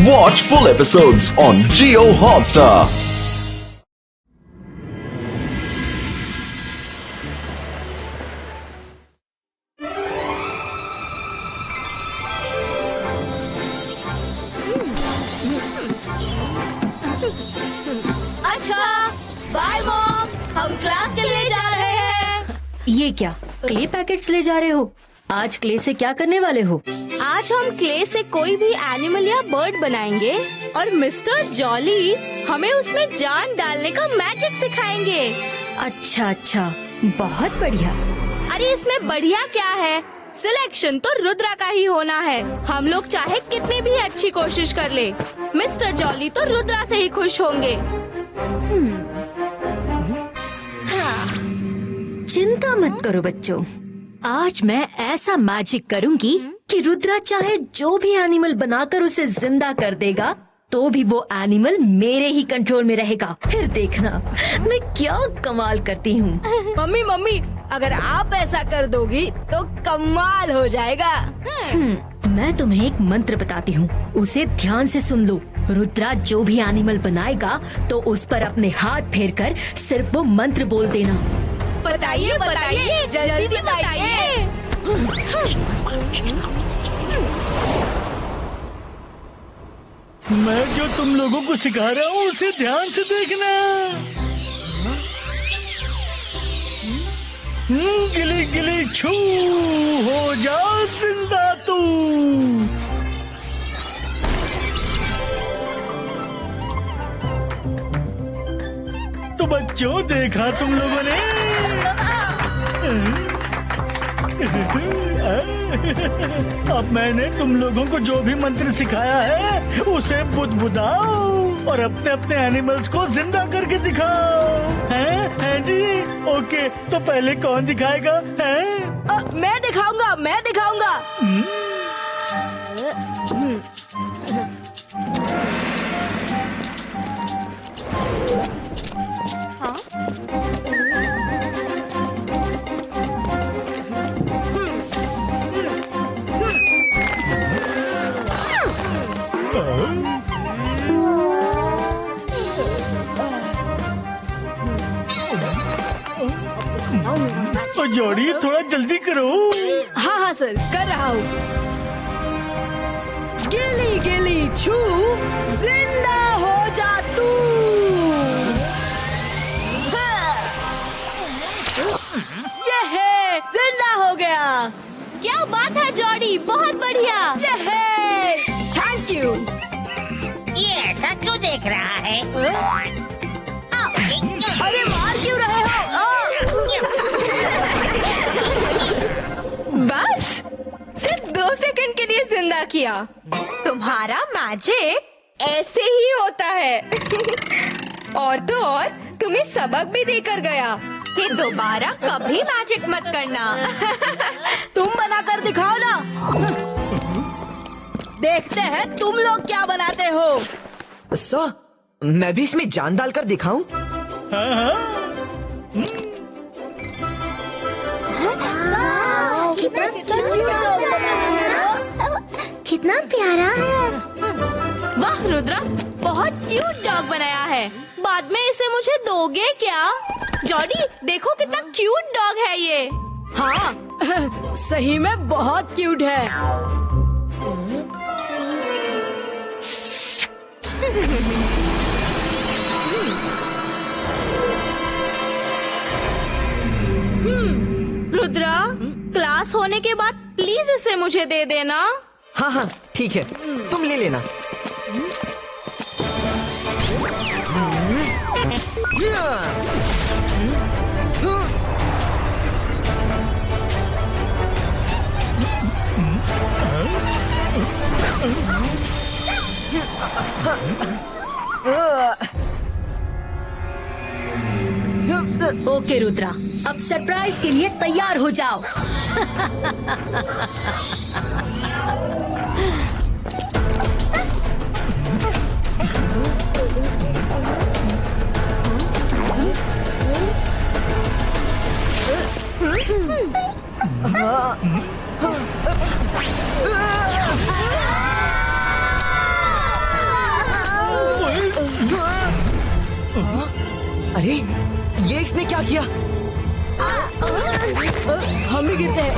Watch full episodes on Jio Hotstar. ये क्या clay packets ले जा रहे हो? आज क्ले से क्या करने वाले हो? आज हम क्ले से कोई भी एनिमल या बर्ड बनाएंगे और मिस्टर जॉली हमें उसमें जान डालने का मैजिक सिखाएंगे। अच्छा, बहुत बढ़िया। अरे इसमें बढ़िया क्या है? सिलेक्शन तो रुद्रा का ही होना है। हम लोग चाहे कितनी भी अच्छी कोशिश कर ले, मिस्टर जॉली तो रुद्रा से ही खुश होंगे। चिंता मत करो बच्चों, आज मैं ऐसा मैजिक करूंगी कि रुद्रा चाहे जो भी एनिमल बनाकर उसे जिंदा कर देगा तो भी वो एनिमल मेरे ही कंट्रोल में रहेगा। फिर देखना मैं क्या कमाल करती हूँ। मम्मी अगर आप ऐसा कर दोगी तो कमाल हो जाएगा। मैं तुम्हें एक मंत्र बताती हूँ, उसे ध्यान से सुन लो। रुद्रा जो भी एनिमल बनाएगा तो उस पर अपने हाथ फेर कर सिर्फ वो मंत्र बोल देना। बताइए, जल्दी बताइए। मैं जो तुम लोगों को सिखा रहा हूँ उसे ध्यान से देखना। गिली गिली छू हो जा जिंदा तू। तो बच्चों देखा तुम लोगों ने? अब मैंने तुम लोगों को जो भी मंत्र सिखाया है उसे बुदबुदाओ और अपने अपने एनिमल्स को जिंदा करके दिखाओ। हैं जी? ओके, तो पहले कौन दिखाएगा? मैं दिखाऊंगा। तो जोड़ी थोड़ा जल्दी करो। हाँ सर, कर रहा हूँ। गिली गिली छू जिंदा हो जा तू। ये है, जिंदा हो गया। क्या बात है जॉडी, बहुत बढ़िया। ये है, थैंक यू। ये ऐसा क्यों देख रहा है? अरे मार क्यों रहे हो? बस सिर्फ 2 सेकंड के लिए जिंदा किया। तुम्हारा मैजिक ऐसे ही होता है। और तो और तुम्हें सबक भी देकर गया कि दोबारा कभी मैजिक मत करना। तुम बनाकर दिखाओ ना। देखते हैं तुम लोग क्या बनाते हो। सर, मैं भी इसमें जान डालकर दिखाऊं? हाँ। कितना प्यारा है। वाह रुद्रा, बहुत क्यूट डॉग बनाया है। बाद में इसे मुझे दोगे क्या? जॉडी देखो कितना क्यूट डॉग है ये। हाँ सही में बहुत क्यूट है। रुद्रा, क्लास होने के बाद प्लीज इसे मुझे दे देना। हाँ ठीक है, तुम ले लेना। ओके रुद्रा, अब सरप्राइज के लिए तैयार हो जाओ। अरे ये इसने क्या किया? हम ही गिरते हैं।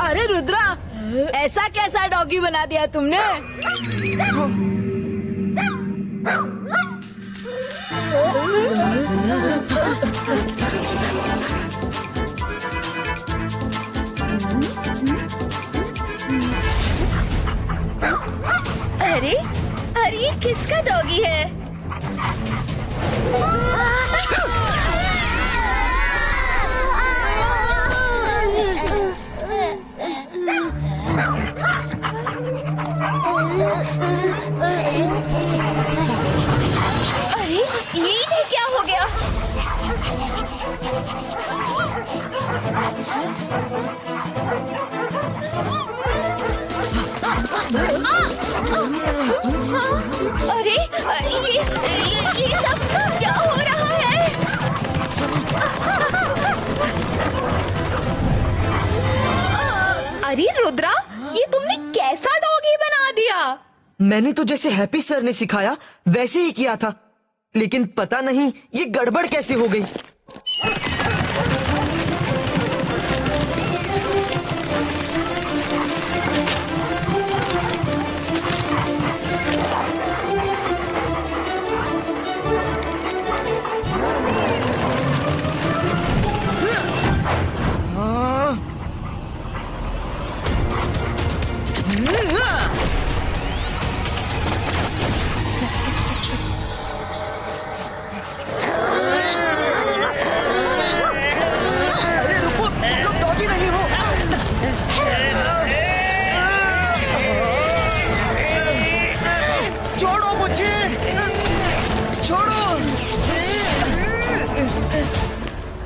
अरे रुद्रा, ऐसा कैसा डॉगी बना दिया तुमने? अरे अरे किसका डॉगी है? अरे ये क्या हो गया? अरे ये सब क्या हो रहा है? अरे रुद्रा, ये तुमने कैसा डॉगी बना दिया? मैंने तो जैसे हैप्पी सर ने सिखाया वैसे ही किया था, लेकिन पता नहीं ये गड़बड़ कैसे हो गई।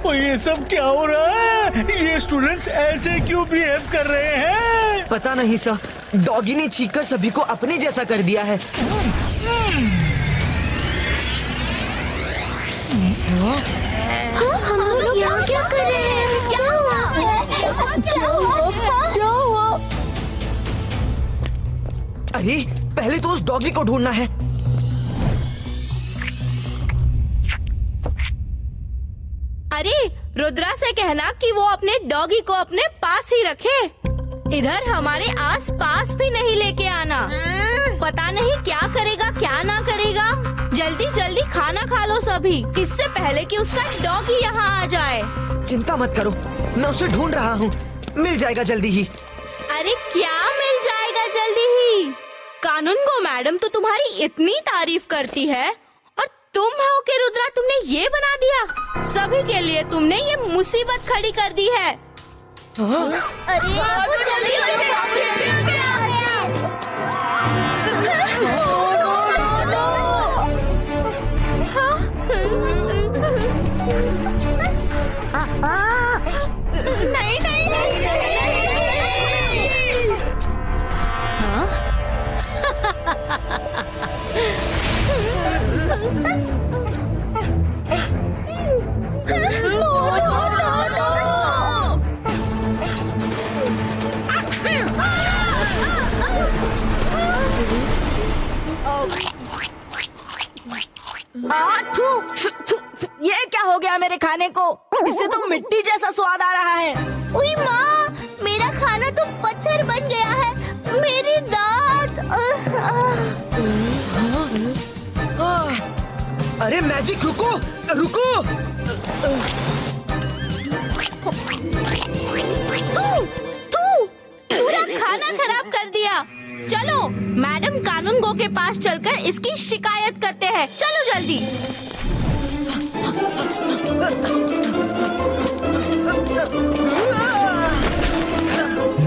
ये सब क्या हो रहा है? ये स्टूडेंट्स ऐसे क्यों बिहेव कर रहे हैं? पता नहीं सर, डॉगी ने छींक कर सभी को अपने जैसा कर दिया है। हम लोग यहाँ क्या कर रहे हैं? क्या हुआ? क्या हुआ? अरे पहले तो उस डॉगी को ढूंढना है। अरे रुद्रा से कहना कि वो अपने डॉगी को अपने पास ही रखे, इधर हमारे आस पास भी नहीं लेके आना। पता नहीं क्या करेगा क्या ना करेगा। जल्दी जल्दी खाना खा लो सभी, इससे पहले कि उसका डॉगी यहाँ आ जाए। चिंता मत करो, मैं उसे ढूंढ रहा हूँ, मिल जाएगा जल्दी ही। अरे क्या मिल जाएगा जल्दी ही? कानून को मैडम तो तुम्हारी इतनी तारीफ करती है, और तुम हो कि रुद्रा तुमने ये बना दिया। सभी के लिए तुमने ये मुसीबत खड़ी कर दी है। अरे बाबू जल्दी नहीं नहीं नहीं। ये क्या हो गया मेरे खाने को? इससे तो मिट्टी जैसा स्वाद आ रहा है। उई माँ, मेरा खाना तो पत्थर बन गया है। मेरी दांत। अरे मैजिक रुको रुको। तू पूरा खाना खराब कर दिया। चलो मैडम कानून गो के पास चलकर इसकी शिकायत करते हैं। चलो जल्दी।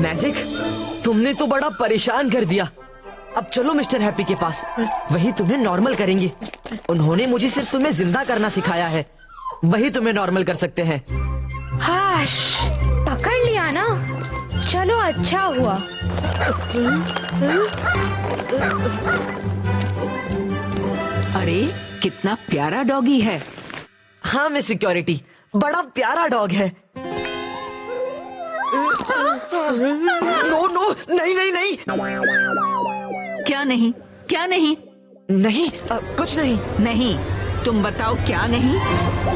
मैजिक, तुमने तो बड़ा परेशान कर दिया। अब चलो मिस्टर हैप्पी के पास, वही तुम्हें नॉर्मल करेंगे। उन्होंने मुझे सिर्फ तुम्हें जिंदा करना सिखाया है, वही तुम्हें नॉर्मल कर सकते हैं। हाश, पकड़ लिया ना, चलो अच्छा हुआ। अरे कितना प्यारा डॉगी है। हाँ मिस सिक्योरिटी, बड़ा प्यारा डॉग है। नो नो, नहीं नहीं नहीं। क्या नहीं? क्या नहीं? नहीं, कुछ नहीं। नहीं, तुम बताओ क्या नहीं?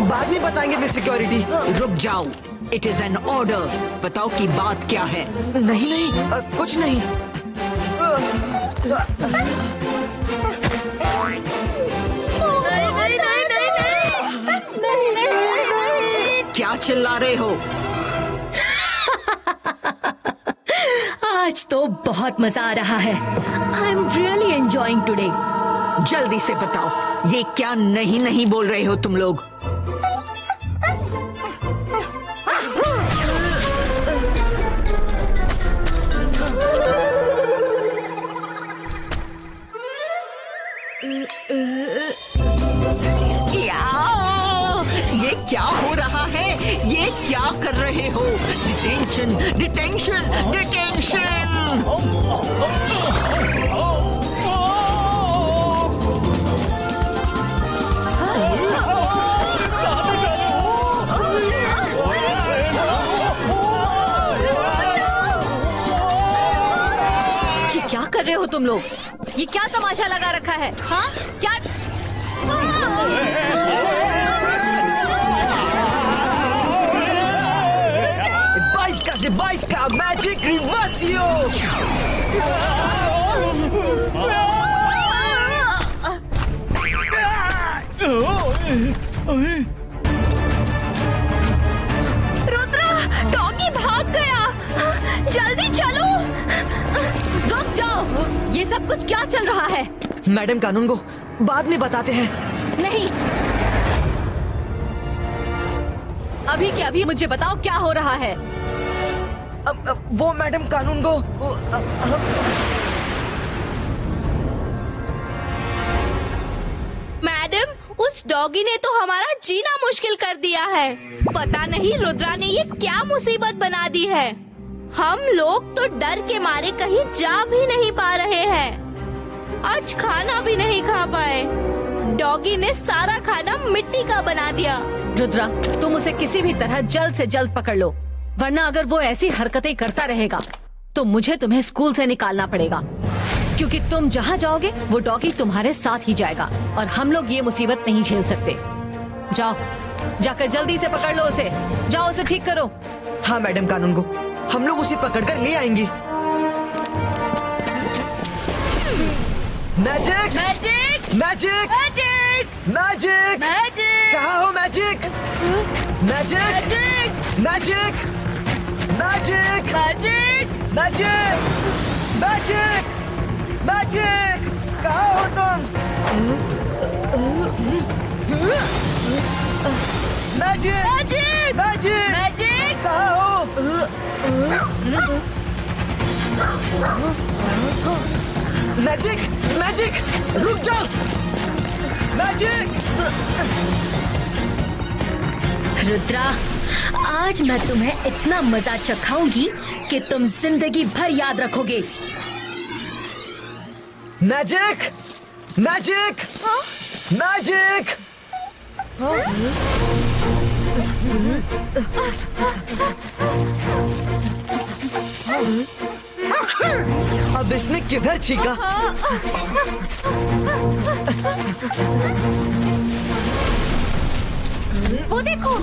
बाद में बताएंगे मिस सिक्योरिटी। रुक जाओ, इट इज एन ऑर्डर। बताओ कि बात क्या है। नहीं नहीं, कुछ नहीं। क्या चिल्ला रहे हो? आज तो बहुत मजा आ रहा है। I am really enjoying today. जल्दी से बताओ, ये क्या नहीं नहीं बोल रहे हो तुम लोग? ये क्या हो रहा है? ये क्या कर रहे हो? Detention, detention, detention! ये क्या कर रहे हो तुम लोग? ये क्या तमाशा लगा रखा है? हाँ क्या? बाईस का मैजिक रिवर्सियो। रुद्रा, डॉगी भाग गया। जल्दी चलो। रुक जाओ, ये सब कुछ क्या चल रहा है? मैडम कानून को बाद में बताते हैं। नहीं, अभी के अभी मुझे बताओ क्या हो रहा है। अब वो मैडम कानून को मैडम, उस डॉगी ने तो हमारा जीना मुश्किल कर दिया है। पता नहीं रुद्रा ने ये क्या मुसीबत बना दी है। हम लोग तो डर के मारे कहीं जा भी नहीं पा रहे हैं। आज खाना भी नहीं खा पाए। डॉगी ने सारा खाना मिट्टी का बना दिया। रुद्रा, तुम उसे किसी भी तरह जल्द से जल्द पकड़ लो, वरना अगर वो ऐसी हरकतें करता रहेगा तो मुझे तुम्हें स्कूल से निकालना पड़ेगा, क्योंकि तुम जहाँ जाओगे वो डॉगी तुम्हारे साथ ही जाएगा और हम लोग ये मुसीबत नहीं झेल सकते। जाओ, जाकर जल्दी से पकड़ लो उसे। जाओ, उसे ठीक करो। हाँ मैडम कानून को, हम लोग उसे पकड़कर ले आएंगे। Magic, magic, magic, magic, magic, magic, कहाँ हो magic? Magic, magic, magic, magic, magic, magic, magic, कहाँ हो तुम? मैजिक, मैजिक, मैजिक, मैजिक, कहाँ हो? मैजिक, मैजिक, रुक जाओ। मैजिक, रुद्रा, आज मैं तुम्हें इतना मजा चखाऊंगी कि तुम जिंदगी भर याद रखोगे। Magic, magic, magic. अब इसने किधर छीका? वो देखो।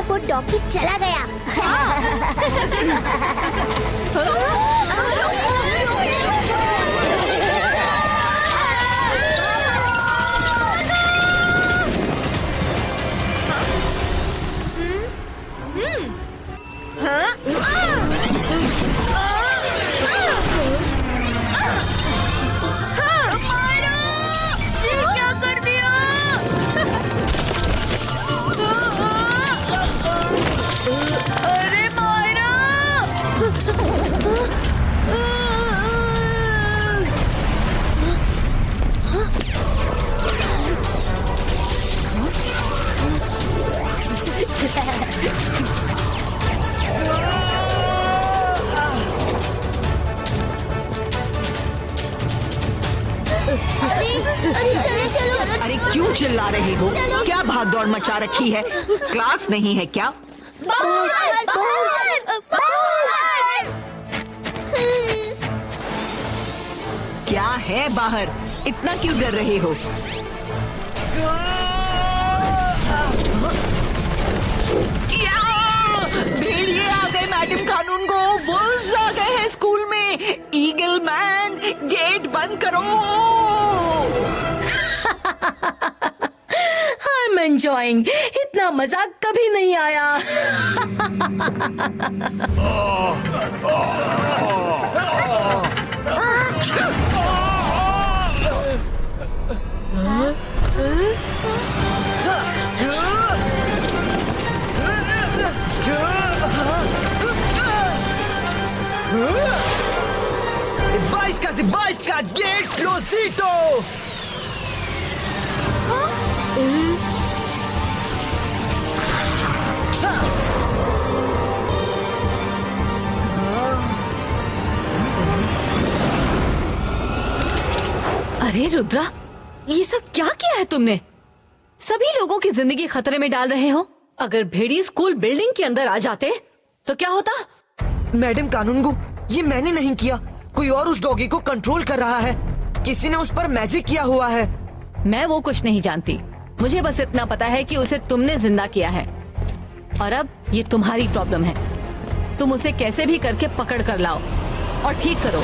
वो डॉगी चला गया। क्या कर दिया? अरे मायरा! अरे चलो। अरे क्यों चिल्ला रहे हो? क्या भागदौड़ मचा रखी है? क्लास नहीं है क्या? बाहर। क्या है बाहर? इतना क्यों डर रहे हो? भेड़िए आ गए मैडम कानून को, वुल्व्स आ गए हैं स्कूल में। ईगल मैन, गेट बंद करो। I'm enjoying. इतना मजाक कभी नहीं आया। बाईस का गेट लोसीटो। अरे रुद्रा, ये सब क्या किया है तुमने? सभी लोगों की जिंदगी खतरे में डाल रहे हो। अगर भेड़िए स्कूल बिल्डिंग के अंदर आ जाते तो क्या होता? मैडम कानूनगो, ये मैंने नहीं किया, कोई और उस डॉगी को कंट्रोल कर रहा है। किसी ने उस पर मैजिक किया हुआ है। मैं वो कुछ नहीं जानती, मुझे बस इतना पता है कि उसे तुमने जिंदा किया है और अब ये तुम्हारी प्रॉब्लम है। तुम उसे कैसे भी करके पकड़ कर लाओ और ठीक करो।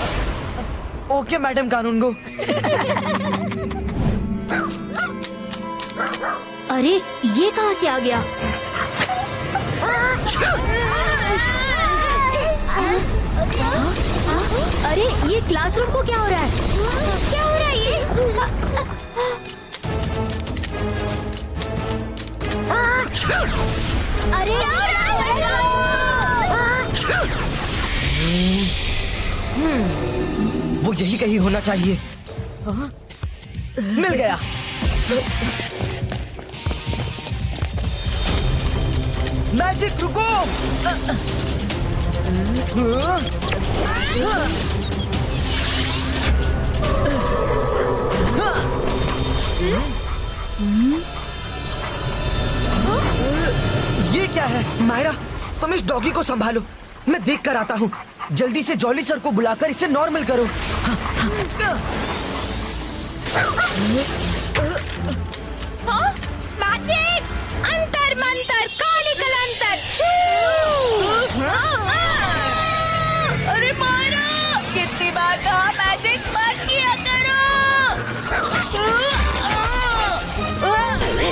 ओके मैडम कानूनगो। अरे ये कहाँ से आ गया? अरे ये क्लासरूम को क्या हो रहा है? क्या हो रहा है ये? अरे वो यही कहीं होना चाहिए। मिल गया। मैजिक रुको। ये क्या है? मायरा, तुम इस डॉगी को संभालो, मैं देख कर आता हूँ। जल्दी से जॉली सर को बुलाकर इसे नॉर्मल करो। मैजिक! अंतर मंतर कालिकल अंतर। अरे मारा! कितनी बार कहा मैजिक मत किया करो।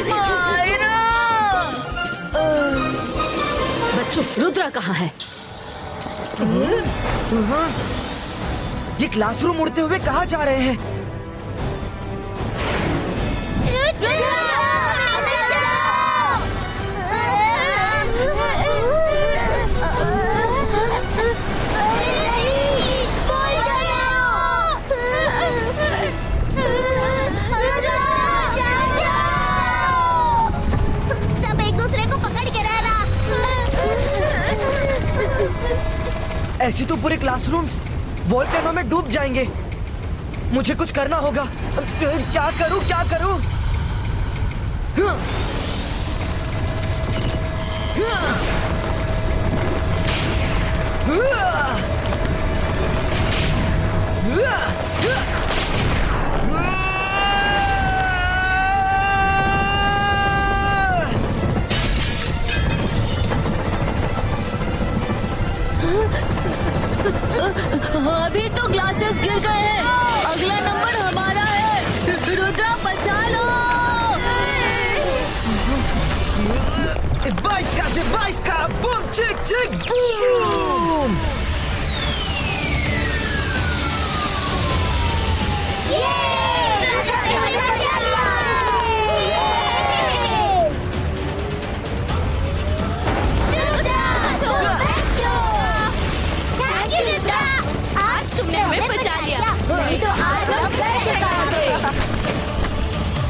मायरा! बच्चों, रुद्रा कहाँ है? ये क्लासरूम उड़ते हुए कहाँ जा रहे हैं? सब एक दूसरे को पकड़ के रहना। ऐसी तो पूरे क्लासरूम्स वोल्केनो में डूब जाएंगे। मुझे कुछ करना होगा। क्या करूं? हीरोज गिर गए हैं। अगला नंबर हमारा है। रुद्रा बचा लो। बाईस का बूम चिक चिक बूम।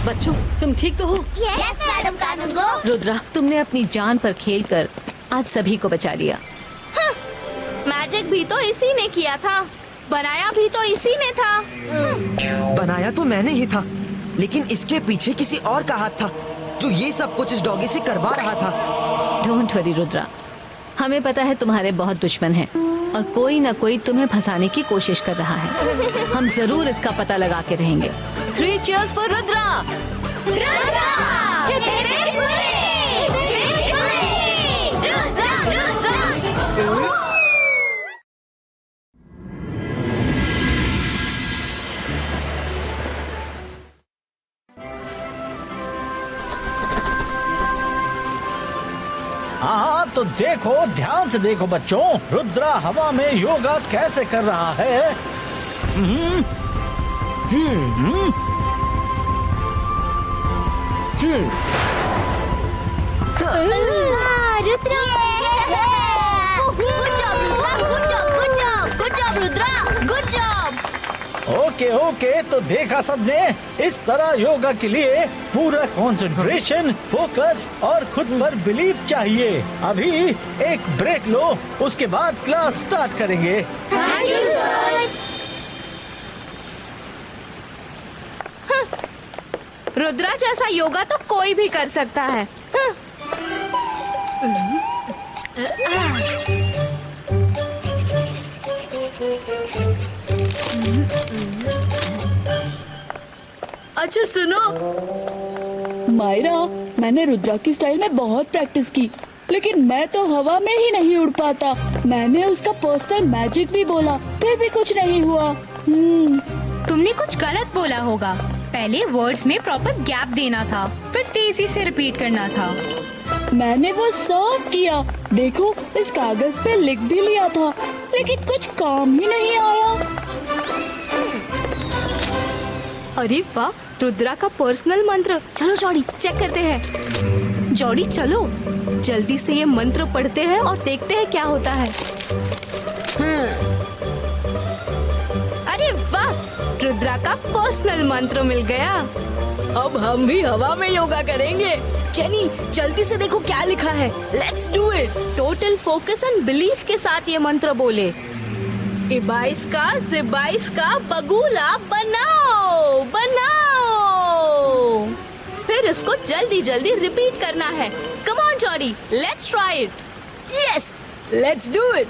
बच्चों, तुम ठीक तो हो? Yes madam Kanoongo. रुद्रा, तुमने अपनी जान पर खेलकर आज सभी को बचा लिया। मैजिक भी तो इसी ने किया था, बनाया भी तो इसी ने था। बनाया तो मैंने ही था, लेकिन इसके पीछे किसी और का हाथ था जो ये सब कुछ इस डॉगी से करवा रहा था। डोंट वरी रुद्रा, हमें पता है तुम्हारे बहुत दुश्मन हैं और कोई न कोई तुम्हें फंसाने की कोशिश कर रहा है। हम जरूर इसका पता लगा के रहेंगे। 3 cheers for रुद्रा। रुद्रा! तेरे पूरे! तेरे पूरे! रुद्रा! रुद्रा! हाँ, तो देखो, ध्यान से देखो बच्चों, रुद्रा हवा में योगा कैसे कर रहा है। Rudra! Good job Rudra! Good job! Okay, तो देखा सबने, इस तरह योगा के लिए पूरा कंसंट्रेशन, फोकस और खुद पर बिलीव चाहिए। अभी एक ब्रेक लो, उसके बाद क्लास स्टार्ट करेंगे। Thank you sir. रुद्रा जैसा योगा तो कोई भी कर सकता है। अच्छा सुनो मायरा, मैंने रुद्रा की स्टाइल में बहुत प्रैक्टिस की, लेकिन मैं तो हवा में ही नहीं उड़ पाता। मैंने उसका पर्सनल मैजिक भी बोला, फिर भी कुछ नहीं हुआ। तुमने कुछ गलत बोला होगा। पहले वर्ड्स में प्रॉपर गैप देना था, फिर तेजी से रिपीट करना था। मैंने वो सब किया, देखो इस कागज पे लिख भी लिया था, लेकिन कुछ काम ही नहीं आया। अरे वाह, रुद्रा का पर्सनल मंत्र। चलो जॉडी, चेक करते हैं। जॉडी चलो, जल्दी से ये मंत्र पढ़ते हैं और देखते हैं क्या होता है। अरे वाह, रुद्रा का पर्सनल मंत्र मिल गया। अब हम भी हवा में योगा करेंगे। जेनी, जल्दी से देखो क्या लिखा है। Let's do it. Total focus and belief के साथ ये मंत्र बोले। इबाइस का जिबाइस का बगुला बनाओ बनाओ। फिर इसको जल्दी जल्दी रिपीट करना है। Come on Jodie, let's try it. Yes, let's do it.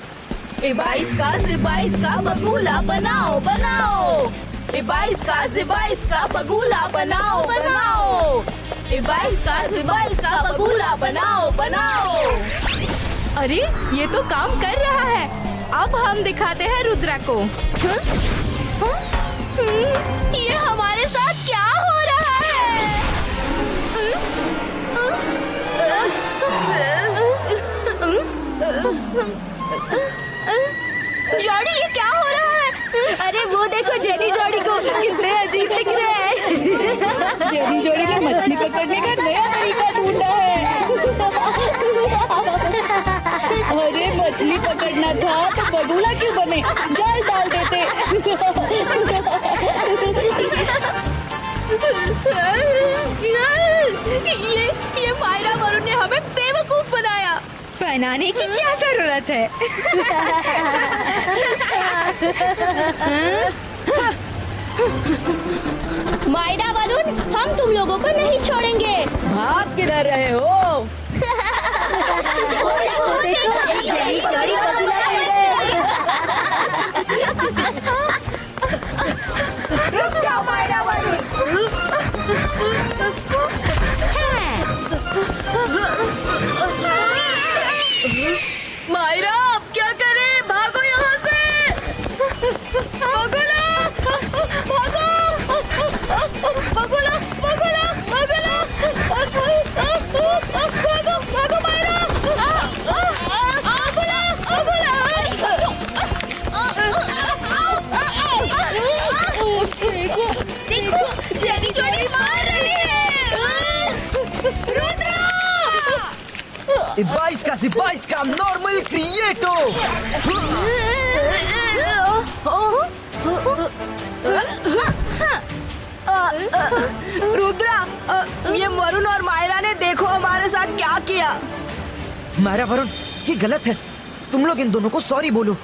इबाइस का जिबाइस का बगुला बनाओ बनाओ। इबाइस का जिबाइस का बगुला बनाओ बनाओ। इबाइस का जिबाइस का बगुला बनाओ बनाओ। अरे ये तो काम कर रहा है। अब हम दिखाते हैं रुद्रा को। ये हमारे साथ क्या हो रहा है? जॉडी, ये क्या हो रहा है? अरे वो देखो जेनी जॉडी को, कितने अजीब दिख रहे हैं। जेनी जॉडी ने मछली पकड़ने का नया तरीका ढूंढा है। अरे मछली पकड़ना था तो बगुला क्यों बने, जाल डाल देते। ये मायरा वरुण ने हमें बेवकूफ बनाया। बनाने की क्या जरूरत है? मायरा वरुण, हम तुम लोगों को नहीं छोड़ेंगे। भाग किधर रहे हो? रुक जाओ मायरा वरुण। मायरा, अब क्या करें? भागो यहाँ से। बगुला! 22 का नॉर्मल क्रिएटो। रुद्रा, ये वरुण और मायरा ने देखो हमारे साथ क्या किया। मायरा, वरुण, ये गलत है। तुम लोग इन दोनों को सॉरी बोलो।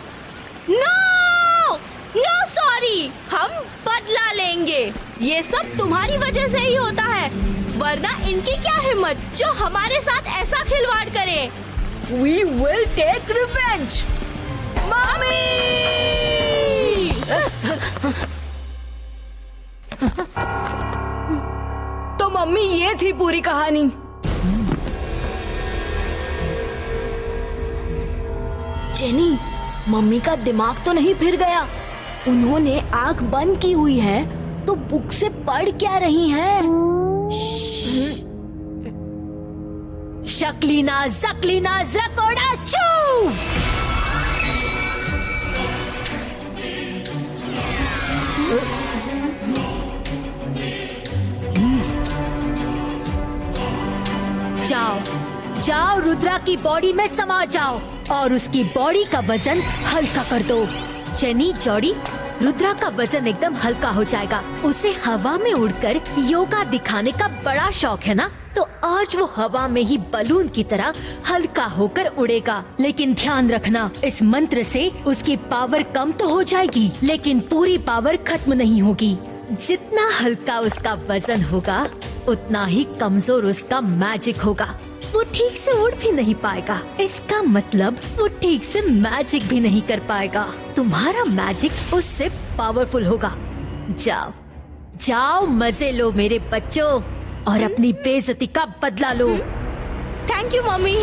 नो नो सॉरी, हम बदला लेंगे। ये सब तुम्हारी वजह से ही होता है, वरना इनकी क्या हिम्मत जो हमारे साथ ऐसा खिलवाड़ करे। We will take revenge, mummy. तो मम्मी, ये थी पूरी कहानी। जेनी, मम्मी का दिमाग तो नहीं फिर गया? उन्होंने आंख बंद की हुई है तो बुक से पढ़ क्या रही हैं? शकलीना जकलीना जकोड़ा चू। जाओ जाओ, रुद्रा की बॉडी में समा जाओ और उसकी बॉडी का वजन हल्का कर दो। जेनी, जॉडी, रुद्रा का वजन एकदम हल्का हो जाएगा। उसे हवा में उड़कर योगा दिखाने का बड़ा शौक है ना, तो आज वो हवा में ही बलून की तरह हल्का होकर उड़ेगा। लेकिन ध्यान रखना, इस मंत्र से उसकी पावर कम तो हो जाएगी, लेकिन पूरी पावर खत्म नहीं होगी। जितना हल्का उसका वजन होगा, उतना ही कमजोर उसका मैजिक होगा। वो ठीक से उड़ भी नहीं पाएगा। इसका मतलब वो ठीक से मैजिक भी नहीं कर पाएगा। तुम्हारा मैजिक उससे पावरफुल होगा। जाओ जाओ, मजे लो मेरे बच्चों, और अपनी बेइज्जती का बदला लो। Thank you mummy.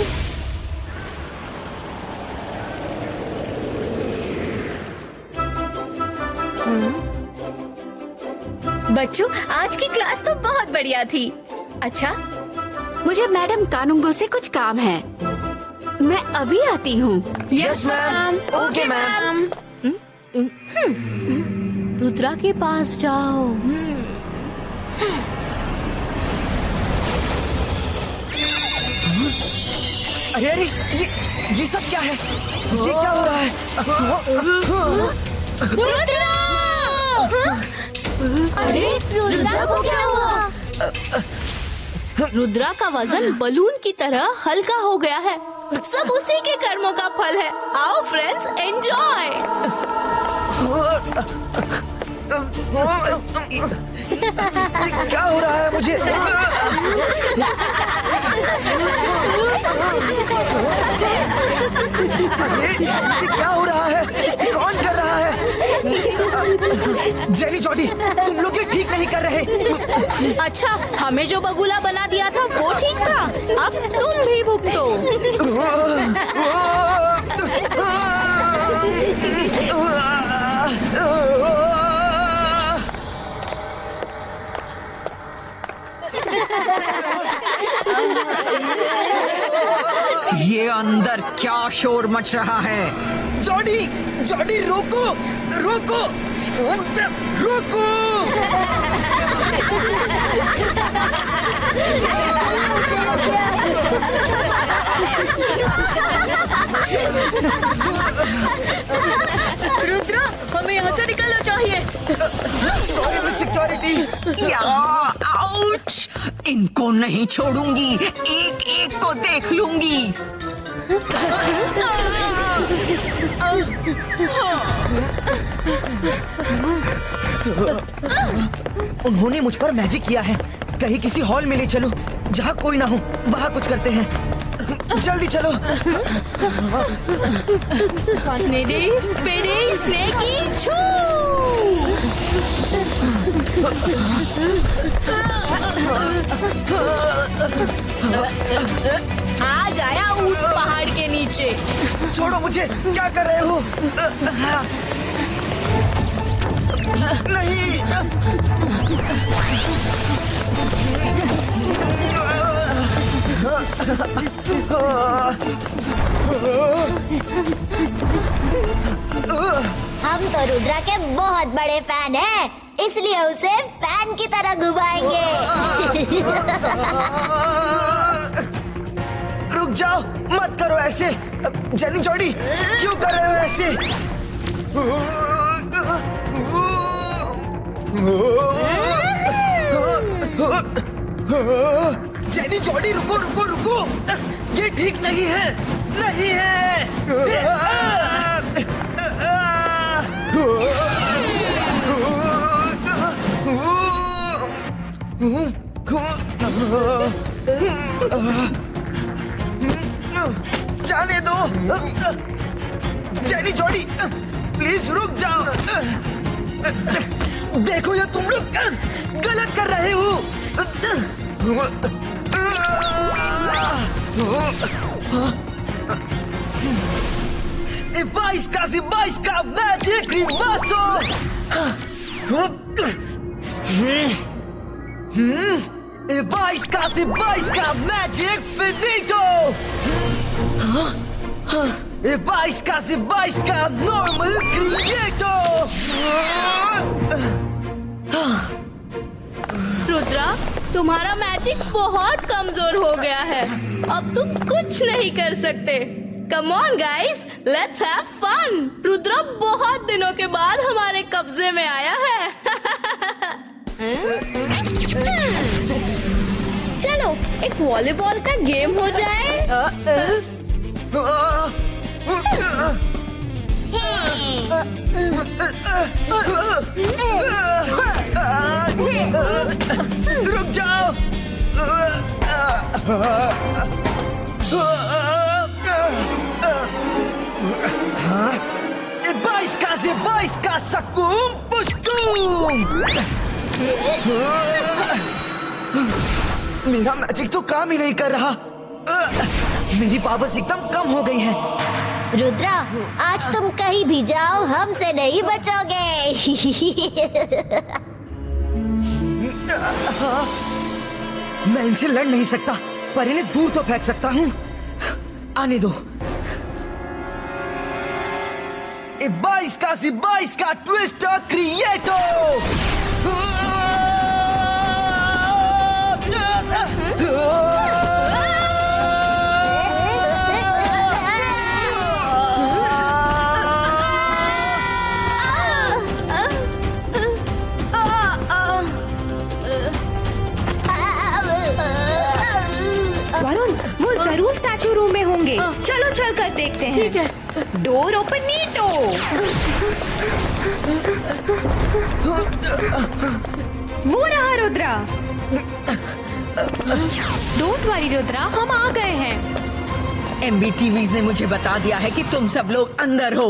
बच्चों, आज की क्लास तो बहुत बढ़िया थी। अच्छा, मुझे मैडम कानूंगो से कुछ काम है, मैं अभी आती हूँ। Yes ma'am. Okay ma'am. Rudra के पास जाओ। अरे अरे, ये सब क्या है? ये क्या हो रहा है? अरे रुद्रा को क्या हुआ? रुद्रा का वजन बलून की तरह हल्का हो गया है। सब उसी के कर्मों का फल है। आओ फ्रेंड्स, एंजॉय। क्या हो रहा है मुझे? ये क्या हो रहा है? कौन कर रहा है? जेनी, जॉडी, तुम लोग ये ठीक नहीं कर रहे। अच्छा, हमें जो बगुला बना दिया था वो ठीक था, अब तुम भी भुगतो। ये अंदर क्या शोर मच रहा है? जॉडी, जॉडी, रोको रोको रोको। रुद्रा, हमें यहाँ से निकलना चाहिए। Sorry miss security. आउच! इनको नहीं छोड़ूंगी, एक एक को देख लूंगी। उन्होंने मुझ पर मैजिक किया है। कहीं किसी हॉल में ले चलो जहाँ कोई ना हो, वहाँ कुछ करते हैं। जल्दी चलो। स्नेडी स्पीडी स्नेकी छू। आ जाया उस पहाड़ के नीचे। छोड़ो मुझे, क्या कर रहे हो? नहीं। हम तो रुद्रा के बहुत बड़े फैन हैं, इसलिए उसे फैन की तरह घुमाएंगे। रुक जाओ, मत करो ऐसे। जेनी जॉडी, क्यों कर रहे हो ऐसे? जेनी जॉडी, रुको रुको रुको, ये ठीक नहीं है, नहीं है। जाने दो जेनी जॉडी, प्लीज रुक जाओ। देखो ये तुम लोग गलत कर रहे हो। बाईस का मैजिक रिवर्सो। 22 का मैजिक फिनिटो। 22 का नॉर्मल क्रिएटो। रुद्रा, तुम्हारा मैजिक बहुत कमजोर हो गया है, अब तुम कुछ नहीं कर सकते। Come on guys, let's have fun. Rudra बहुत दिनों के बाद हमारे कब्जे में आया है। चलो एक वॉलीबॉल का गेम हो जाए। रुक जाओ। 22 का सकूम पुष्कुम। मेरा मैजिक तो काम ही नहीं कर रहा। मेरी पावर्स एकदम कम हो गई हैं। रुद्रा, आज तुम कहीं भी जाओ, हमसे नहीं बचोगे। मैं इनसे लड़ नहीं सकता, पर इन्हें दूर तो फेंक सकता हूँ। आने दो। 22 का ट्विस्टर क्रिएटो। वरुण, वो जरूर स्टैचू रूम में होंगे। चलो चल कर देखते हैं। ठीक है। डोर ओपन नीटो। वो रहा रुद्रा। डोंट वरी रुद्रा, हम आ गए हैं। MBTVs ने मुझे बता दिया है कि तुम सब लोग अंदर हो।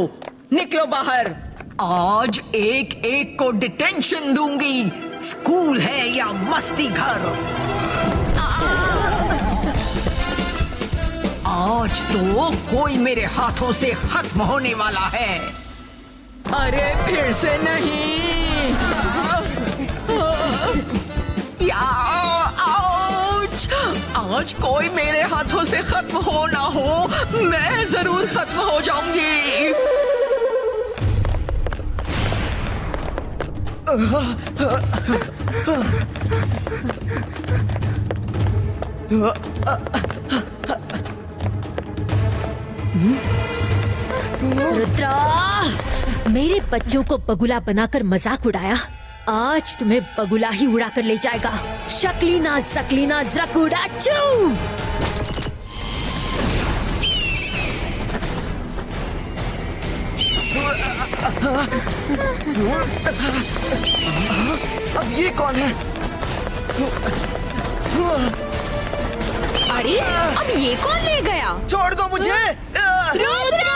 निकलो बाहर। आज एक एक को डिटेंशन दूंगी। स्कूल है या मस्ती घर। आज तो कोई मेरे हाथों से खत्म होने वाला है। अरे फिर से नहीं। आउच! आज कोई मेरे हाथों से खत्म हो ना हो, मैं जरूर खत्म हो जाऊंगी। रुद्रा, मेरे बच्चों को बगुला बनाकर मजाक उड़ाया, आज तुम्हें बगुला ही उड़ा कर ले जाएगा। शक्लीना सकलीना जरकुडाचू। अब ये कौन है? अरे अब ये कौन ले गया? छोड़ दो मुझे। रुद्रा!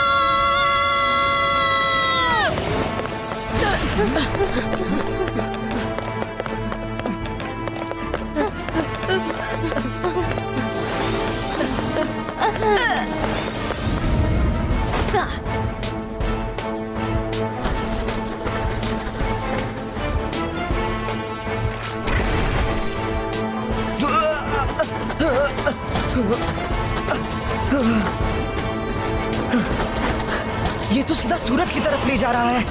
ये तो सीधा सूरज की तरफ ले जा रहा है।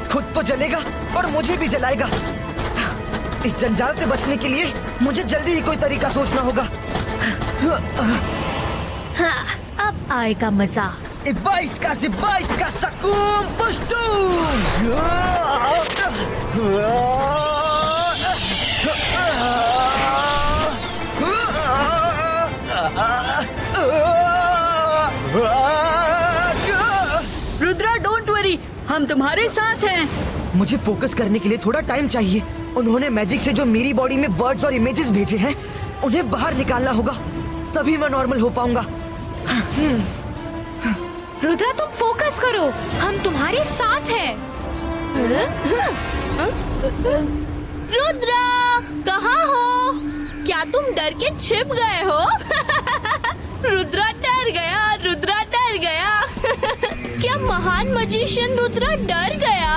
खुद तो जलेगा और मुझे भी जलाएगा। इस जंजाल से बचने के लिए मुझे जल्दी ही कोई तरीका सोचना होगा। हाँ, अब आएगा मजा। Ibaiska, Zibaiska, Sakum, Pushtum! Rudra don't worry, हम तुम्हारे साथ हैं। मुझे फोकस करने के लिए थोड़ा टाइम चाहिए। उन्होंने मैजिक से जो मेरी बॉडी में वर्ड्स और इमेजेस भेजे हैं, उन्हें बाहर निकालना होगा, तभी मैं नॉर्मल हो पाऊंगा। रुद्रा तुम फोकस करो, हम तुम्हारे साथ हैं। रुद्रा कहाँ हो? क्या तुम डर के छिप गए हो? रुद्रा डर गया, रुद्रा डर गया। क्या महान मजिशियन रुद्रा डर गया?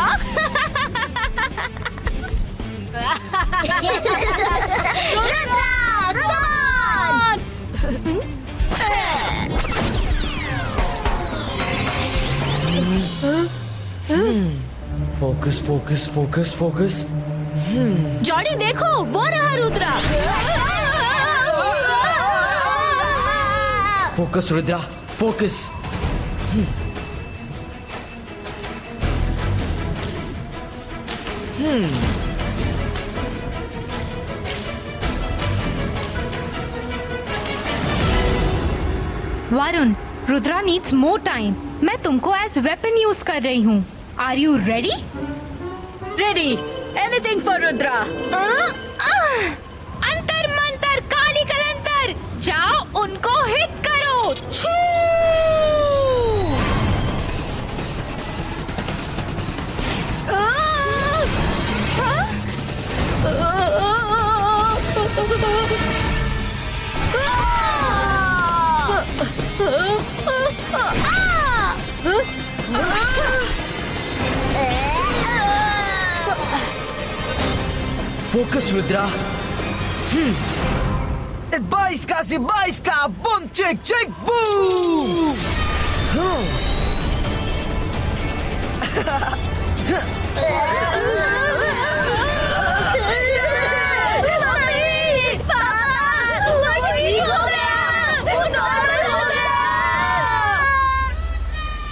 Rudra, focus focus focus focus. Jody देखो, वो रहा Rudra. Focus Rudra, focus. Varun, Rudra needs more time. मैं तुमको एज वेपन यूज कर रही हूँ। Are you ready? Ready, anything for Rudra. अंतर मंतर काली कलंतर, जाओ उनको हिट करो। छू! Focus, Rudra. Ibaiska, Zibaiska, boom, chick, chick, boom.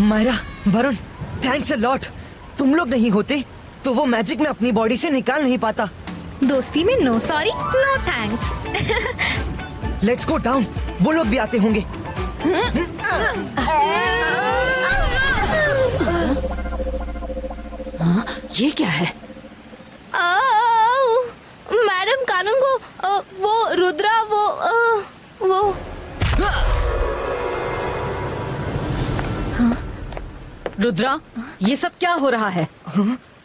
Myra, Varun, thanks a lot. तुम लोग नहीं होते तो वो मैजिक में अपनी बॉडी से निकाल नहीं पाता। दोस्ती में no sorry no thanks. Let's go down, वो लोग भी आते होंगे। हाँ, ये क्या है? मैडम कानून को वो रुद्रा वो रुद्रा, ये सब क्या हो रहा है?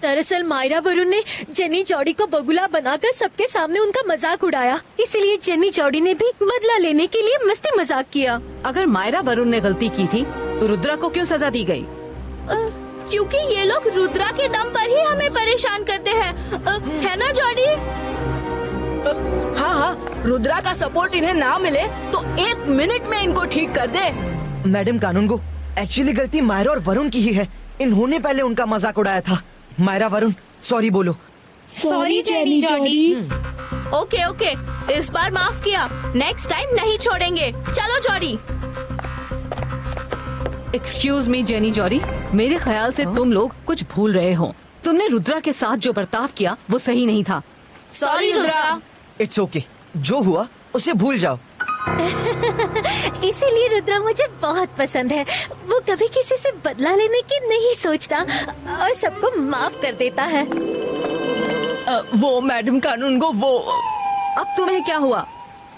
दरअसल मायरा वरुण ने जेनी जॉडी को बगुला बनाकर सबके सामने उनका मजाक उड़ाया, इसलिए जेनी जॉडी ने भी बदला लेने के लिए मस्ती मजाक किया। अगर मायरा वरुण ने गलती की थी तो रुद्रा को क्यों सजा दी गई? क्योंकि ये लोग रुद्रा के दम पर ही हमें परेशान करते हैं, है ना जॉडी? हाँ, रुद्रा का सपोर्ट इन्हें ना मिले तो 1 मिनट में इनको ठीक कर दे। मैडम कानूनगो, एक्चुअली गलती मायरा और वरुण की ही है। इन्होंने पहले उनका मजाक उड़ाया था। मायरा, वरुण, सॉरी बोलो। Sorry jenny Jordi. ओके, इस बार माफ किया, नेक्स्ट टाइम नहीं छोड़ेंगे। चलो Jordi. Excuse me jenny Jordi, मेरे ख्याल से तुम लोग कुछ भूल रहे हो। तुमने रुद्रा के साथ जो बर्ताव किया वो सही नहीं था। सॉरी रुद्रा। इट्स ओके, जो हुआ उसे भूल जाओ। इसीलिए रुद्रा मुझे बहुत पसंद है। वो कभी किसी से बदला लेने की नहीं सोचता और सबको माफ कर देता है। वो मैडम कानून को वो अब तुम्हें क्या हुआ?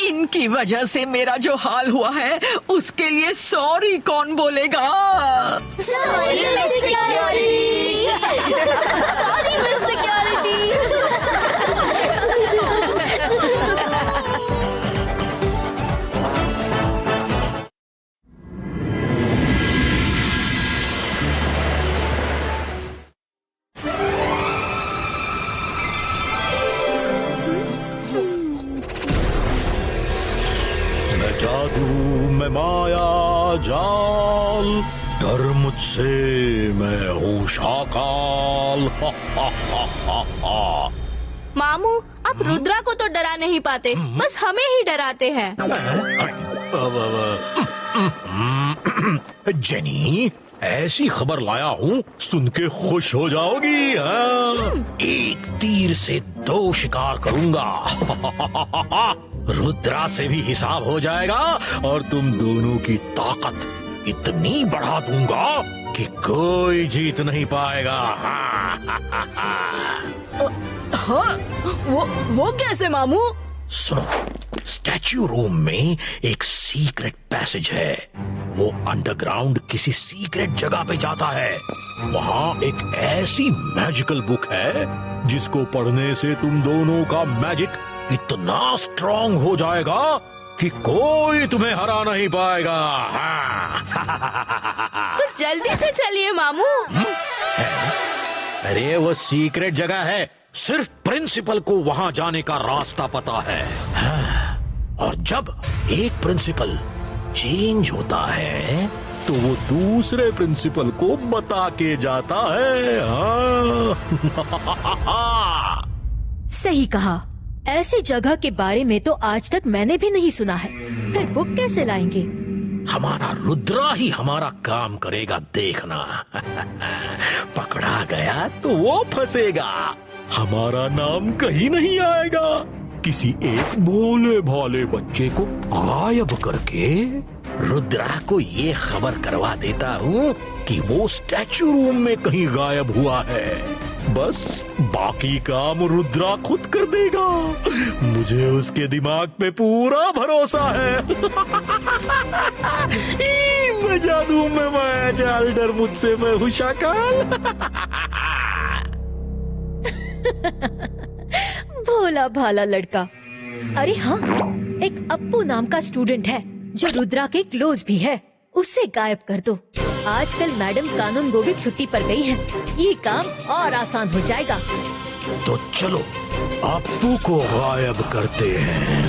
इनकी वजह से मेरा जो हाल हुआ है उसके लिए सॉरी कौन बोलेगा? Sorry miss security. Sorry miss security. जादू में माया जाल, डर मुझसे मैं हूँ शाकाल। मामू, आप रुद्रा को तो डरा नहीं पाते, बस हमें ही डराते हैं। जेनी, ऐसी खबर लाया हूँ, सुन के खुश हो जाओगी। हाँ? एक तीर से 2 शिकार करूंगा। रुद्रा से भी हिसाब हो जाएगा और तुम दोनों की ताकत इतनी बढ़ा दूंगा कि कोई जीत नहीं पाएगा। हाँ, वो कैसे मामू? सुनो, स्टैच्यू रूम में एक सीक्रेट पैसेज है। वो अंडरग्राउंड किसी सीक्रेट जगह पे जाता है। वहाँ एक ऐसी मैजिकल बुक है जिसको पढ़ने से तुम दोनों का मैजिक इतना स्ट्रांग हो जाएगा कि कोई तुम्हें हरा नहीं पाएगा। तो जल्दी से चलिए मामू। अरे वो सीक्रेट जगह है, सिर्फ प्रिंसिपल को वहां जाने का रास्ता पता है। और जब एक प्रिंसिपल चेंज होता है तो वो दूसरे प्रिंसिपल को बता के जाता है। सही कहा। ऐसी जगह के बारे में तो आज तक मैंने भी नहीं सुना है। फिर बुक कैसे लाएंगे? हमारा रुद्रा ही हमारा काम करेगा, देखना। पकड़ा गया तो वो फंसेगा, हमारा नाम कहीं नहीं आएगा। किसी एक भोले भाले बच्चे को गायब करके रुद्रा को ये खबर करवा देता हूँ कि वो स्टैच्यू रूम में कहीं गायब हुआ है। बस बाकी काम रुद्रा खुद कर देगा। मुझे उसके दिमाग पे पूरा भरोसा है। बजा दूं मैं माया जाल, डर मुझसे मैं हूँ शाकाल। भोला भाला लड़का। अरे हाँ, एक अप्पू नाम का स्टूडेंट है जो रुद्रा के क्लोज भी है। उसे गायब कर दो। आजकल मैडम कानून गो भी छुट्टी पर गई है, ये काम और आसान हो जाएगा। तो चलो अप्पू को गायब करते हैं।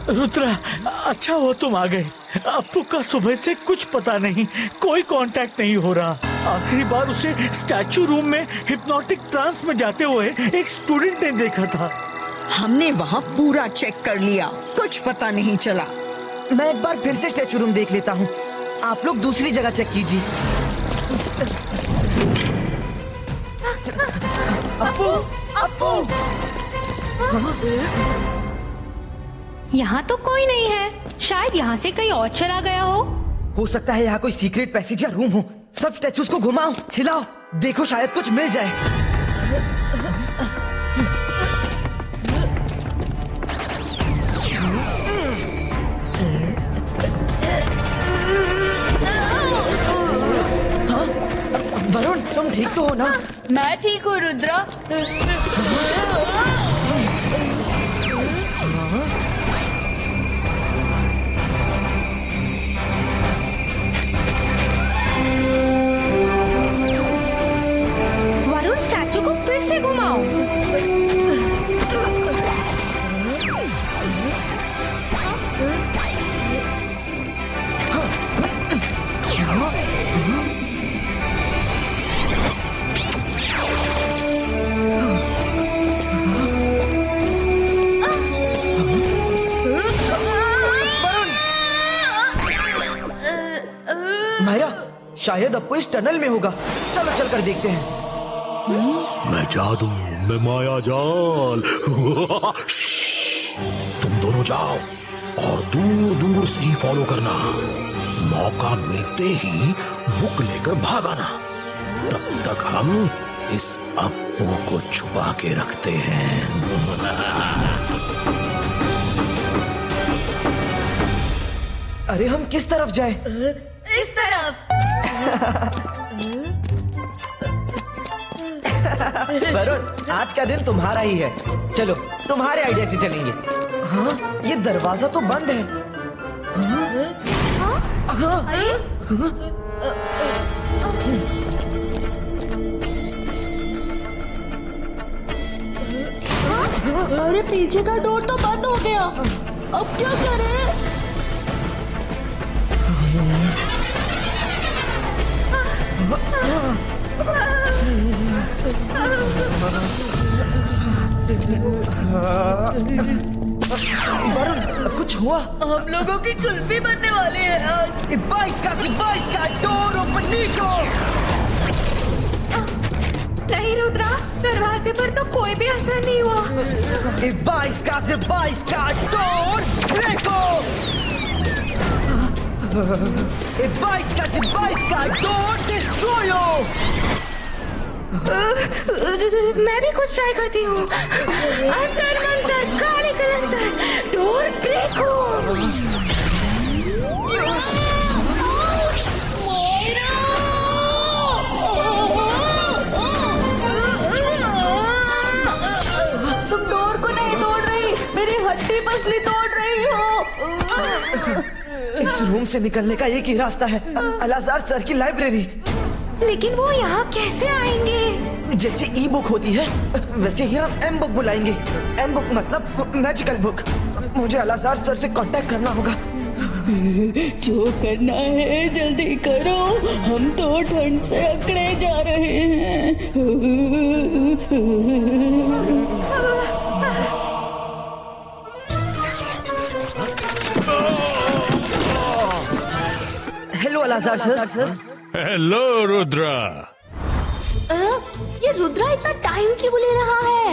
रुद्रा, अच्छा हो तुम आ गए। अप्पू का सुबह से कुछ पता नहीं, कोई कांटेक्ट नहीं हो रहा। आखिरी बार उसे स्टैच्यू रूम में हिप्नोटिक ट्रांस में जाते हुए एक स्टूडेंट ने देखा था। हमने वहाँ पूरा चेक कर लिया, कुछ पता नहीं चला। मैं एक बार फिर से स्टैच्यू रूम देख लेता हूँ, आप लोग दूसरी जगह चेक कीजिए। अप्पू, अप्पू। यहाँ तो कोई नहीं है, शायद यहाँ से कहीं और चला गया हो सकता है यहाँ कोई सीक्रेट पैसेज या रूम हो। सब स्टैचूज को घुमाओ, हिलाओ, देखो शायद कुछ मिल जाए। हाँ? वरुण, तुम ठीक तो हो ना? मैं ठीक हूँ रुद्रा। वरुण, स्टैचू को फिर से घुमाओ। मायरा, शायद अप्पू इस टनल में होगा। चलो चल कर देखते हैं। मैं जादू, मैं माया जाल। तुम दोनों जाओ और दूर दूर से ही फॉलो करना। मौका मिलते ही बुक लेकर भागाना। तब तक हम इस अप्पू को छुपा के रखते हैं। अरे हम किस तरफ जाए? इस तरफ। वरुण, आज का दिन तुम्हारा ही है। चलो तुम्हारे आइडिया से चलेंगे। हाँ, ये दरवाजा तो बंद है। हाँ? अरे पीछे का डोर तो बंद हो गया, अब क्या करें? वरुण, कुछ हुआ? हम लोगों की कुल्फी बनने वाली है आज। 22 का डोर ओपन नीचो। नहीं रुद्रा, दरवाजे पर तो कोई भी असर नहीं हुआ। 22 का डोर ब्रेको। 22 का डोर डिस्ट्रॉयो। मैं भी कुछ ट्राई करती हूँ। अंतर मंतर काली कलंतर डोर ब्रेको। तुम डोर को नहीं तोड़ रही, मेरी हड्डी पसली तोड़ रही हो। इस रूम से निकलने का एक ही रास्ता है, अलाजार सर की लाइब्रेरी। लेकिन वो यहाँ कैसे आएंगे? जैसे ई बुक होती है वैसे ही हम एम बुक बुलाएंगे। एम बुक मतलब मैजिकल बुक। मुझे अलाजार सर से कांटेक्ट करना होगा। जो करना है जल्दी करो, हम तो ठंड से अकड़े जा रहे हैं। हेलो अलाजार सर। हेलो रुद्रा। ये रुद्रा इतना टाइम क्यों ले रहा है?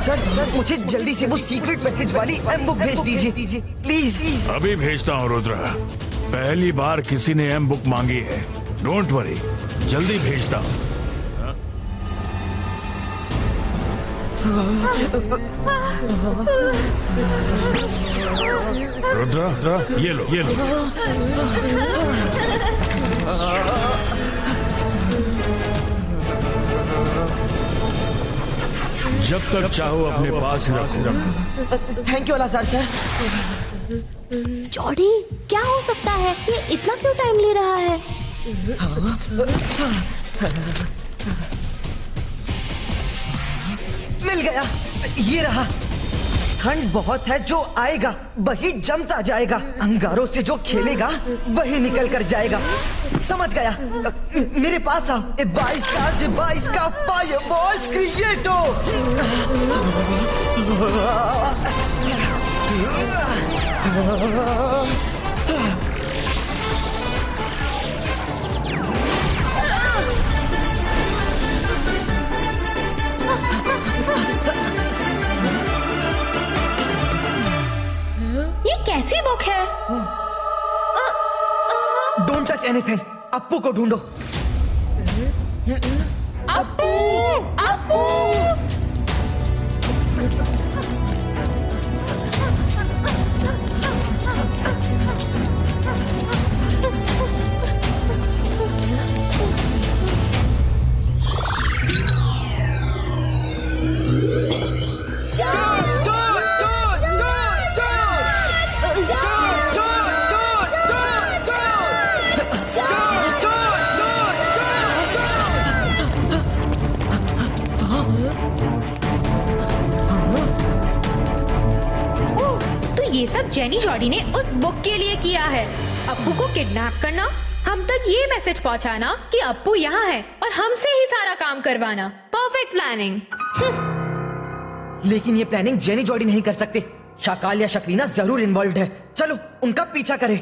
सर मुझे जल्दी से वो सीक्रेट मैसेज वाली एम बुक भेज दीजिए प्लीज। अभी भेजता हूँ रुद्रा। पहली बार किसी ने एम बुक मांगी है। डोंट वरी, जल्दी भेजता हूँ। रुद्रा, ये लो। जब तक चाहो अपने पास रखो। थैंक यू अलाजार सर। जॉडी, क्या हो सकता है? ये इतना क्यों टाइम ले रहा है? मिल गया, ये रहा। ठंड बहुत है, जो आएगा वही जमता जाएगा। अंगारों से जो खेलेगा वही निकल कर जाएगा। समझ गया? मेरे पास आओ। 22 का फायर बॉल्स क्रिएटो। ये कैसी बुक है? Don't touch anything. अप्पू को ढूंढो। अप्पू, अप्पू। ये सब जेनी जॉडी ने उस बुक के लिए किया है। अप्पू को किडनैप करना, हम तक ये मैसेज पहुंचाना कि अप्पू यहाँ है और हमसे ही सारा काम करवाना। Perfect planning. लेकिन ये प्लानिंग जेनी जॉडी नहीं कर सकते। शाकाल या शक्लीना जरूर इन्वॉल्व है। चलो उनका पीछा करें।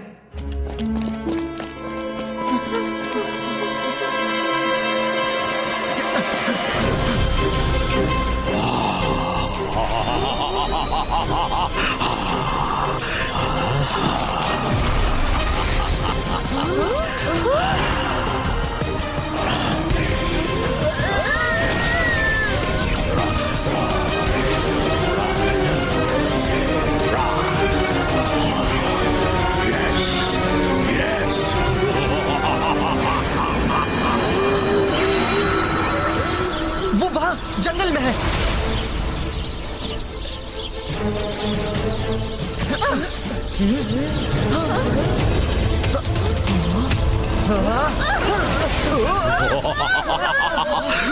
वो वहां जंगल में है।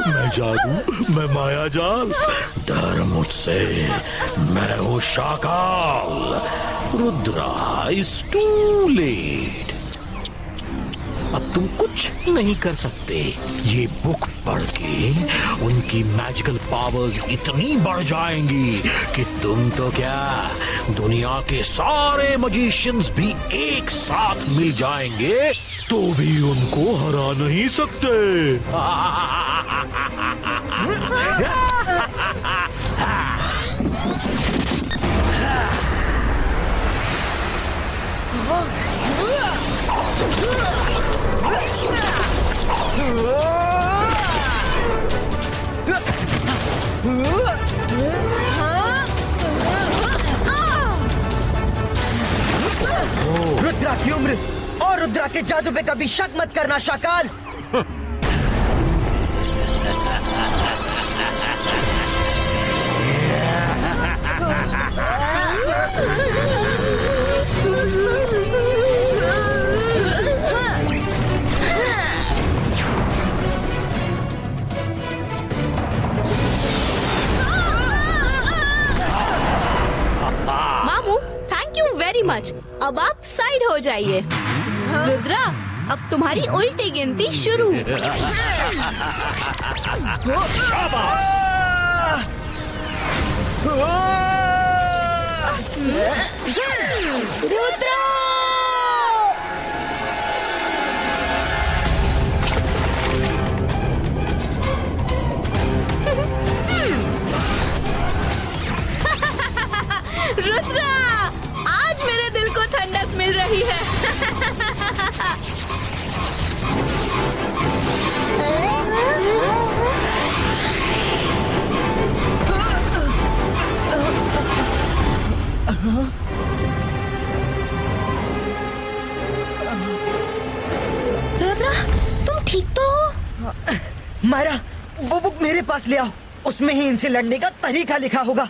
मैं जादू, मैं माया जाल, डर मुझसे। मैं हूँ Shakaal. Rudra is too late. अब तुम कुछ नहीं कर सकते। ये बुक पढ़ के उनकी मैजिकल पावर्स इतनी बढ़ जाएंगी कि तुम तो क्या, दुनिया के सारे मजिशियंस भी एक साथ मिल जाएंगे तो भी उनको हरा नहीं सकते। रुद्रा की उम्र और रुद्रा के जादू पे कभी शक मत करना शाकाल। मामू, थैंक यू वेरी मच। अब आप साइड हो जाइए। रुद्रा, अब तुम्हारी उल्टी गिनती शुरू। रुद्रा! रुद्रा, आज मेरे दिल को ठंडक मिल रही है। रुद्रा, तुम ठीक तो हो? मायरा, वो बुक मेरे पास ले आओ। उसमें ही इनसे लड़ने का तरीका लिखा होगा।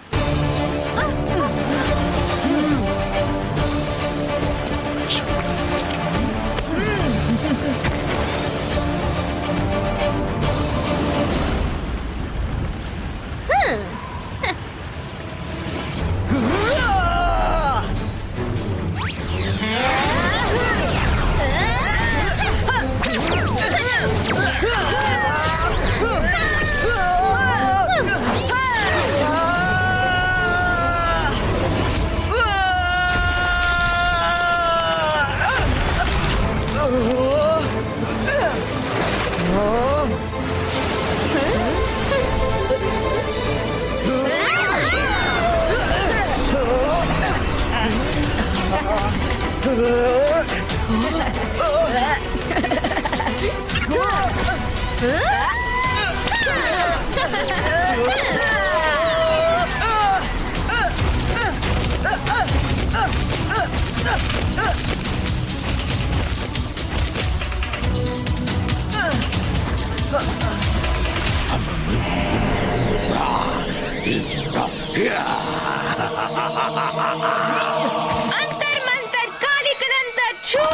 अंतर मंतर काली कलंतर छू,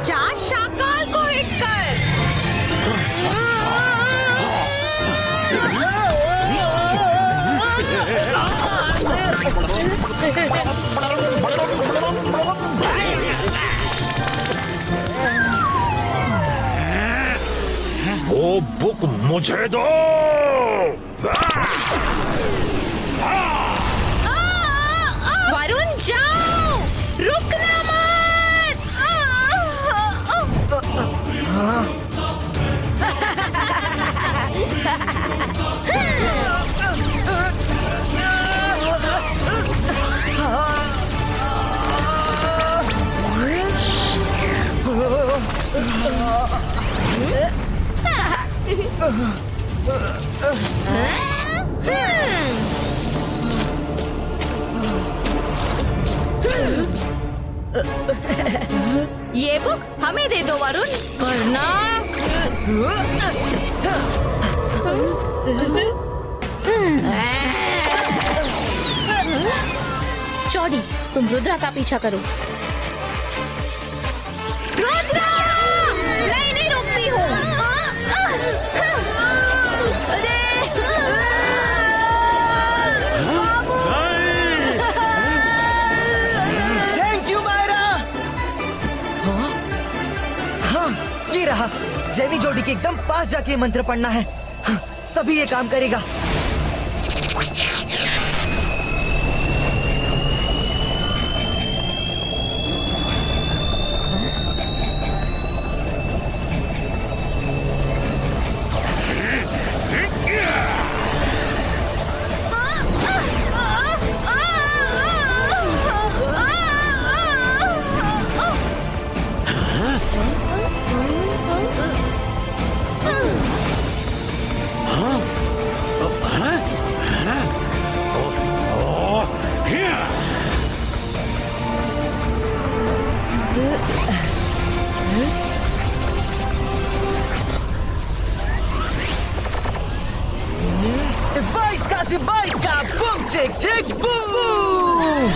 जा शाकाल को हिट कर। वो बुक मुझे दो। वरुण जाओ, रुकना मत। ये बुक हमें दे दो वरुण, वरना चौड़ी, तुम रुद्रा का पीछा करो। रुद्रा, मैं नहीं रोकती हूँ। Thank you Myra. हाँ, के एकदम पास जाके मंत्र पढ़ना है, तभी ये काम करेगा। Zibajka, bum, chick, chick, boom!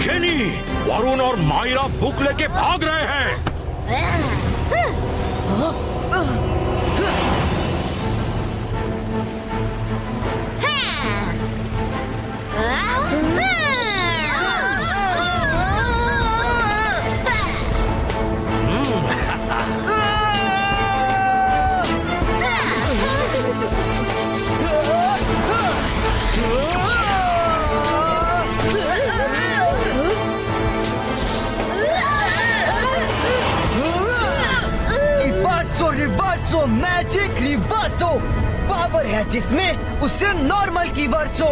Jenny, Varun और मायरा बुक लेके भाग रहे हैं। रिवर्सो मैजिक रिवर्सो पावर है जिसमें उसे नॉर्मल की वर्सो।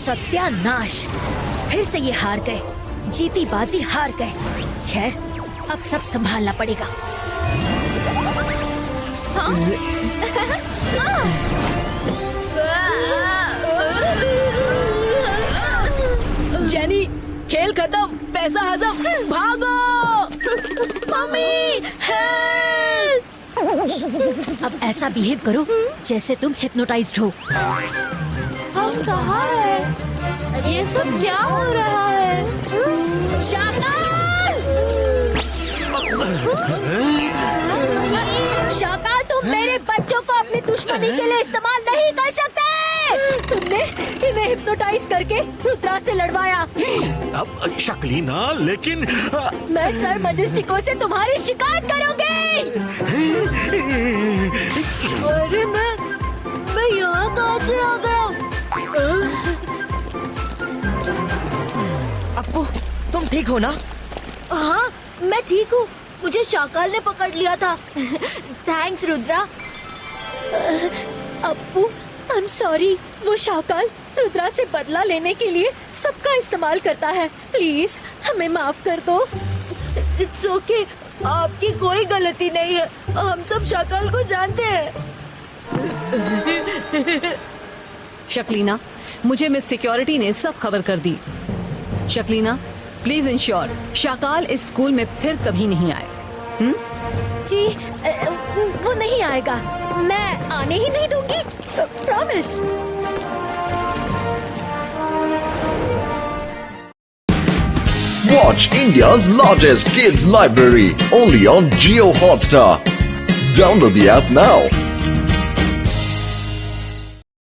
सत्यानाश, फिर से ये हार गए, जीती बाजी हार गए। खैर, अब सब संभालना पड़ेगा। जेनी, खेल खत्म, पैसा हजम, भागो! Mummy, help! अब ऐसा बिहेव करो जैसे तुम हिप्नोटाइज्ड हो। हम कहाँ हैं? ये सब क्या हो रहा है? शाकाल! शाकाल, तुम मेरे बच्चों को अपनी दुश्मनी के लिए इस्तेमाल नहीं कर सकते। तुमने इन्हें हिप्नोटाइज करके रुद्रा से लड़वाया। अब शक्लीना, लेकिन मैं सर मजेस्टिको से तुम्हारी शिकायत करूंगी। अरे मैं यहाँ कहाँ से आ गया? अप्पू, तुम ठीक हो ना? हाँ, मैं ठीक हूँ। मुझे शाकाल ने पकड़ लिया था। Thanks Rudra. Appu, I am sorry. वो शाकाल रुद्रा से बदला लेने के लिए सबका इस्तेमाल करता है। प्लीज हमें माफ कर दो। इट्स ओके, आपकी कोई गलती नहीं है। हम सब शाकाल को जानते हैं। शक्लीना, मुझे मिस सिक्योरिटी ने सब खबर कर दी। शक्लीना, प्लीज इंश्योर शाकाल इस स्कूल में फिर कभी नहीं आए। जी, वो नहीं आएगा। मैं आने ही नहीं दूंगी, promise. Watch India's largest kids library only on Jio Hotstar. Download the app now.